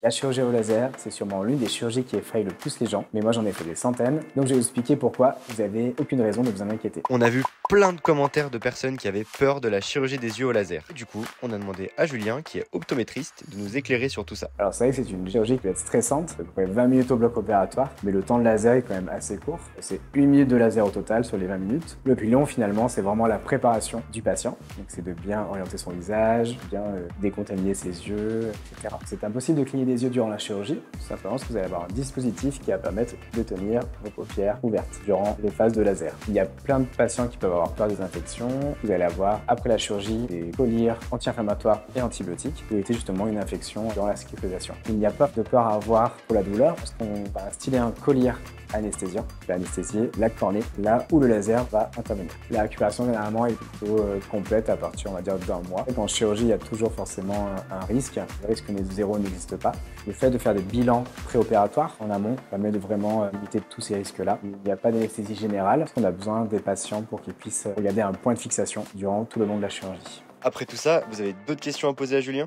La chirurgie au laser, c'est sûrement l'une des chirurgies qui effraie le plus les gens, mais moi j'en ai fait des centaines, donc je vais vous expliquer pourquoi vous n'avez aucune raison de vous en inquiéter. On a vu plein de commentaires de personnes qui avaient peur de la chirurgie des yeux au laser. Du coup, on a demandé à Julien, qui est optométriste, de nous éclairer sur tout ça. Alors c'est vrai que c'est une chirurgie qui peut être stressante, à peu près 20 minutes au bloc opératoire, mais le temps de laser est quand même assez court. C'est 1 minute de laser au total sur les 20 minutes. Le plus long finalement, c'est vraiment la préparation du patient, donc c'est de bien orienter son visage, bien décontaminer ses yeux, etc. C'est impossible de cligner des yeux durant la chirurgie, tout simplement parce que vous allez avoir un dispositif qui va permettre de tenir vos paupières ouvertes durant les phases de laser. Il y a plein de patients qui peuvent avoir peur des infections. Vous allez avoir, après la chirurgie, des collyres anti-inflammatoires et antibiotiques pour éviter justement une infection durant la cicatrisation. Il n'y a pas de peur à avoir pour la douleur parce qu'on va instiller un collier anesthésiant qui va anesthésier la cornée, là où le laser va intervenir. La récupération généralement est plutôt complète à partir, on va dire, d'1 mois. En chirurgie, il y a toujours forcément un risque. Le risque zéro n'existe pas. Le fait de faire des bilans préopératoires en amont permet de vraiment limiter tous ces risques-là. Il n'y a pas d'anesthésie générale parce qu'on a besoin des patients pour qu'ils puissent regarder un point de fixation durant tout le long de la chirurgie. Après tout ça, vous avez d'autres questions à poser à Julien?